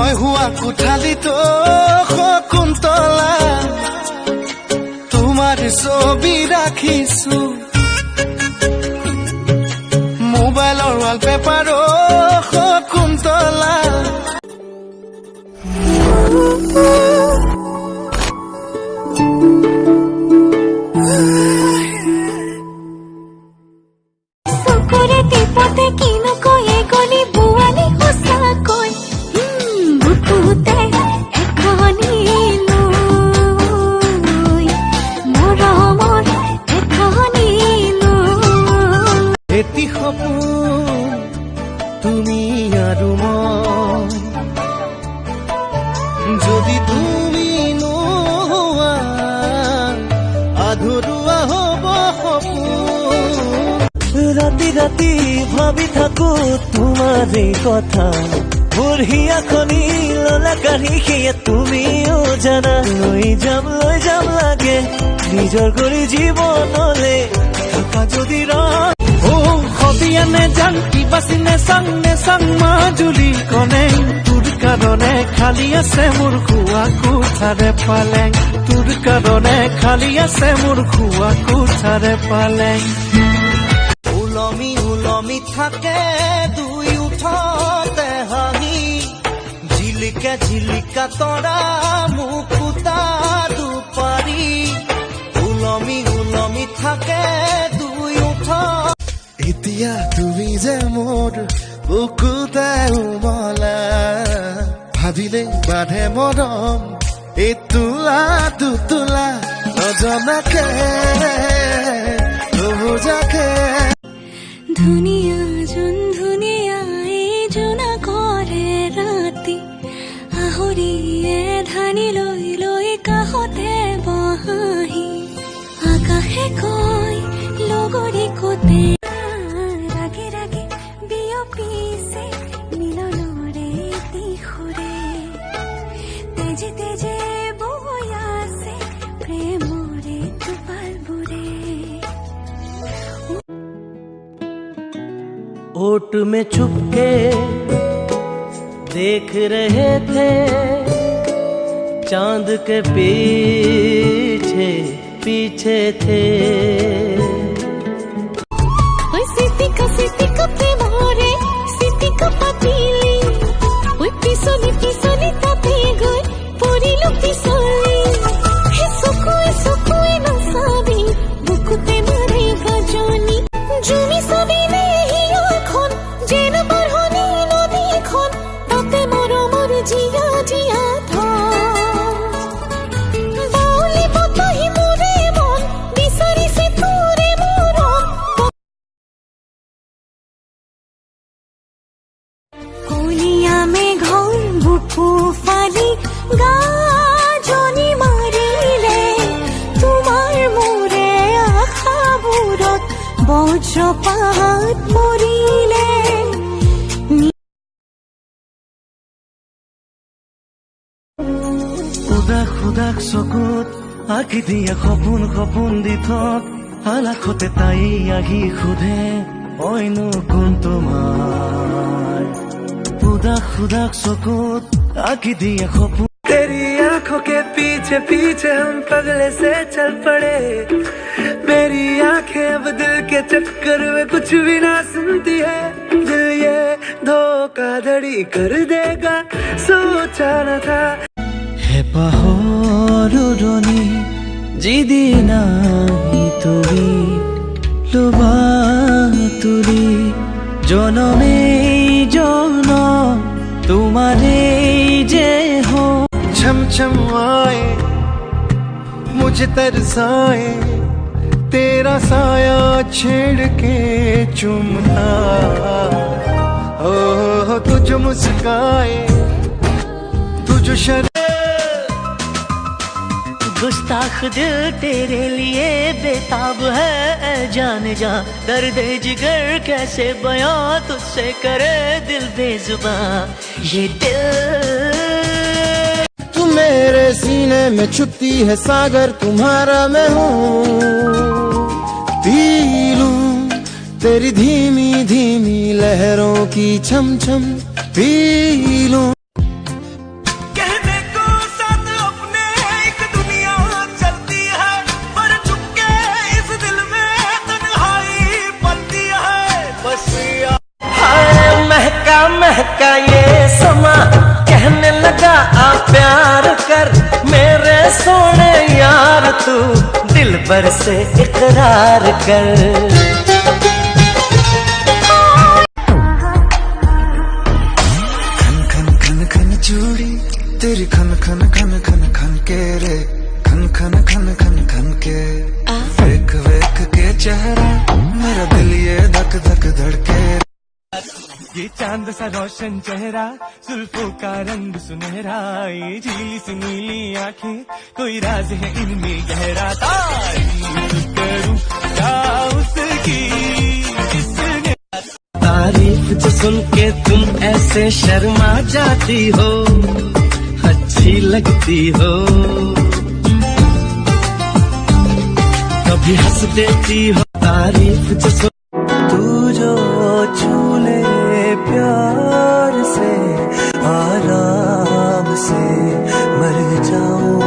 মই হুৱা কোঠালিতো শকুন্তলা তোমাৰ ছবি ৰাখিছো মোবাইলৰ ৱালপেপাৰো শকুন্তলা তুমি আৰু মই যদি তুমি নোৱা আধৰুৱা হ'ব সপোন ৰাতি ৰাতি ভাবি থাকো তোমাৰে কথা বুঢ়িয়াখনি ললা কাঢ়ি সেয়া তুমিও জানা লৈ যাম লাগে নিজৰ কৰি জীৱনলে থকা যদি সবিয়ানে জান কিবাচিনে চাং মাজুলী কনে তোৰ কাৰণে খালী আছে মোৰ খোৱা কোঠাৰে পালেং তোৰ কাৰণে খালী আছে মোৰ খোৱা কোঠাৰে পালেং উলমি উলমি থাকে দুই উঠতে হাঁহি জিলিকা জিলিকা তৰা মুকুতা দুপাৰি উলমি উলমি থাকে দুই উঠ এতিয়া তুমি যে মোৰ বুকুতে উমলা ভাবিলে বাঢ়ে মৰম এই তোলা দুতোলা নজনাকে যাকে ধুনীয়া যোন ধুনীয়া এই জোনা কৰে ৰাতি আহৰিয়ে ধানি লৈ লৈ কাষতে বহাহি আকাশে কয় লগৰী কোতে ओट में छुपके देख रहे थे चांद के पीछे पीछे थे सिटी का प्रेमरे सिटी का पतीली ओई पिसोली ताते गई पूरी लोग पिसोली हे सुकुए न साबी बुकुते मारे गजनी जुमी सभी বজ্রপাত মরিলে খুদাক চকুত আঁকি দিয়া সপোন দি থক আলাখতে তাই আহি সোধে অইনো কোন তোমাৰ খুদাক চকুত আঁকি দিয়া সপোন तेरी आंखों के पीछे पीछे हम पगले से चल पड़े मेरी आंखें अब दिल के चक्कर में कुछ भी ना सुनती है दिल ये धोखाधड़ी कर देगा सोचा न था है पाहरुनी जिदी नाही तुरी लोबा तुरी जनमे जन तुम्हारे जे हो छम छम आए मुझे तरसाए तेरा साया छेड़ के चुमता ओ तुझ मुस्काए तुझ गुस्ताख दिल तेरे लिए बेताब है जान जा दर्द जिगर कैसे बयां तुझसे करे दिल बेजुबान ये दिल तू मेरे सीने में छुपती है सागर तुम्हारा मैं हूँ पी लूं तेरी धीमी धीमी लहरों की छम छम पी लूं समा कहने लगा आ प्यार कर मेरे सोने यार, तू दिल भर से इकरार कर। खन खन खन खन चूड़ी तेरी खन खन खन खन खन के रे, खन खन खन खन खन के। वेख वेख के चेहरा मेरा दिल ये धक धक धड़के। ये चांद सा रोशन चेहरा, जुल्फों का रंग सुनहरा, ये झीली सी नीली आंखें, कोई राज है इनमें गहरा। तारीफ करूं क्या उसकी जिसने। तारीफ जो सुन के तुम ऐसे शर्मा जाती हो, अच्छी लगती हो, कभी हंस देती हो। तारीफ जो सुन तू जो छू ले प्यार से, आराम से मर जाऊं।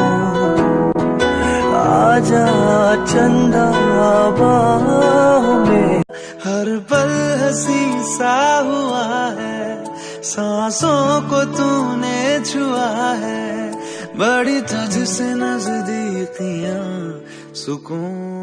आजा चंदा बाहों में, हर पल हंसी सा हुआ है, सांसों को तूने छुआ है, बड़ी तुझसे नजदीकियां सुकून